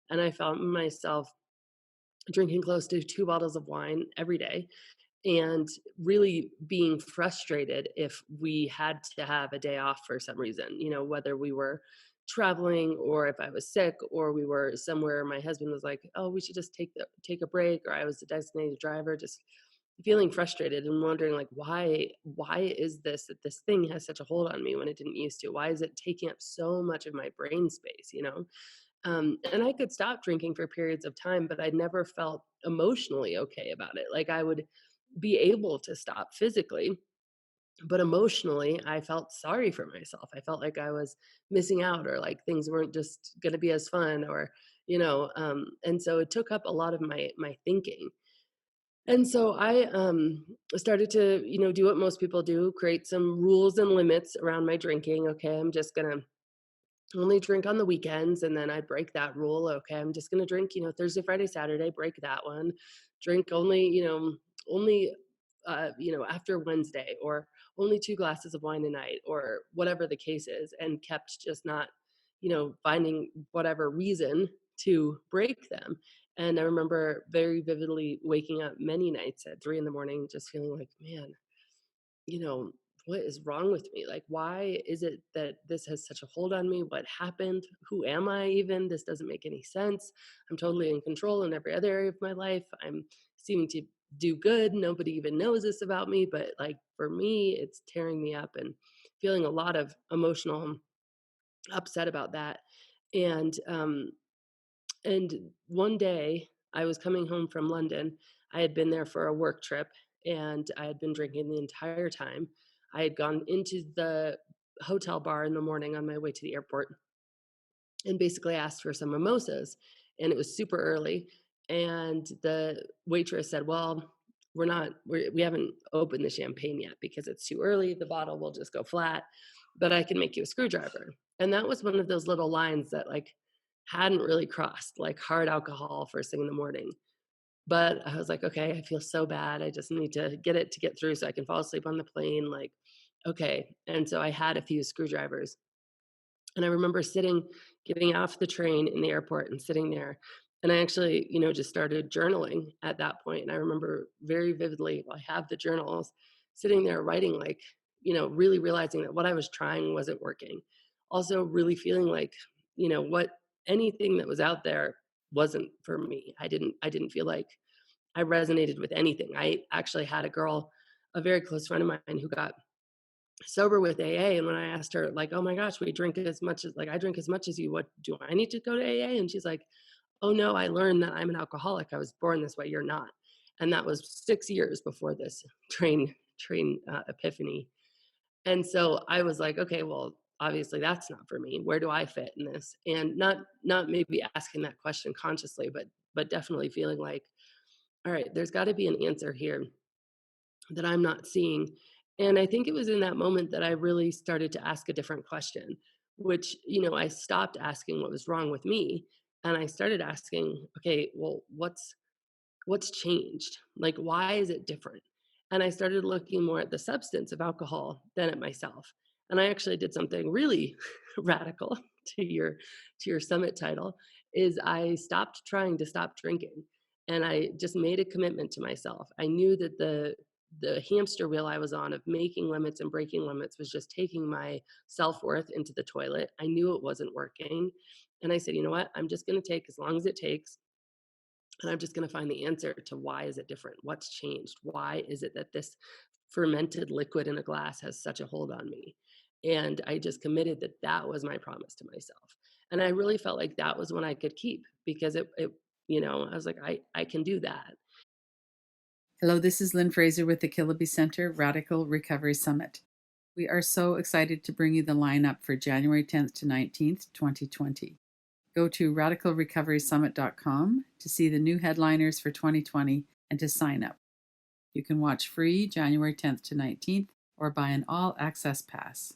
And I found myself drinking close to 2 bottles of wine every day and really being frustrated if we had to have a day off for some reason, whether we were traveling or if I was sick or we were somewhere. My husband was like, "Oh, we should just take a break," or I was the designated driver, just feeling frustrated and wondering like why is this that this thing has such a hold on me when it didn't used to? Why is it taking up so much of my brain space? And I could stop drinking for periods of time, but I never felt emotionally okay about it. Like I would be able to stop physically, but emotionally, I felt sorry for myself. I felt like I was missing out or like things weren't just going to be as fun and so it took up a lot of my thinking. And so I started to, do what most people do, create some rules and limits around my drinking. Okay, I'm just going to only drink on the weekends, and then I break that rule. Okay, I'm just gonna drink, Thursday, Friday, Saturday, break that one. Drink only, only after Wednesday, or only 2 glasses of wine a night, or whatever the case is, and kept just not, finding whatever reason to break them. And I remember very vividly waking up many nights at 3 in the morning, just feeling like, man, you know, what is wrong with me? Like, why is it that this has such a hold on me? What happened? Who am I even? This doesn't make any sense. I'm totally in control in every other area of my life. I'm seeming to do good. Nobody even knows this about me. But like for me, it's tearing me up and feeling a lot of emotional upset about that. And and one day I was coming home from London. I had been there for a work trip and I had been drinking the entire time. I had gone into the hotel bar in the morning on my way to the airport and basically asked for some mimosas. And it was super early. And the waitress said, "Well, we haven't opened the champagne yet because it's too early. The bottle will just go flat, but I can make you a screwdriver." And that was one of those little lines that like hadn't really crossed, like hard alcohol first thing in the morning. But I was like, "Okay, I feel so bad. I just need to get through so I can fall asleep on the plane." Like, okay. And so I had a few screwdrivers. And I remember getting off the train in the airport and sitting there. And I actually, just started journaling at that point. And I remember very vividly, I have the journals, sitting there writing, like, really realizing that what I was trying wasn't working. Also, really feeling like, what anything that was out there wasn't for me. I didn't feel like I resonated with anything. I actually had a very close friend of mine who got sober with AA, and when I asked her like, "Oh my gosh, we drink as much as like I drink as much as you. What do I need to go to AA?" And she's like, "Oh no, I learned that I'm an alcoholic. I was born this way. You're not." And that was 6 years before this epiphany. And so I was like, "Okay, well, obviously that's not for me. Where do I fit in this?" And not maybe asking that question consciously, but definitely feeling like, "All right, there's got to be an answer here that I'm not seeing." And I think it was in that moment that I really started to ask a different question, which, I stopped asking what was wrong with me and I started asking, okay, well, what's changed? Like why is it different? And I started looking more at the substance of alcohol than at myself. And I actually did something really radical to your summit title is I stopped trying to stop drinking and I just made a commitment to myself. I knew that the hamster wheel I was on of making limits and breaking limits was just taking my self-worth into the toilet. I knew it wasn't working. And I said, "You know what? I'm just going to take as long as it takes and I'm just going to find the answer to why is it different? What's changed? Why is it that this fermented liquid in a glass has such a hold on me?" And I just committed that that was my promise to myself. And I really felt like that was one I could keep because I was like, I can do that. Hello, this is Lynn Fraser with the Kiloby Center Radical Recovery Summit. We are so excited to bring you the lineup for January 10th to 19th, 2020. Go to radicalrecoverysummit.com to see the new headliners for 2020 and to sign up. You can watch free January 10th to 19th or buy an all access pass.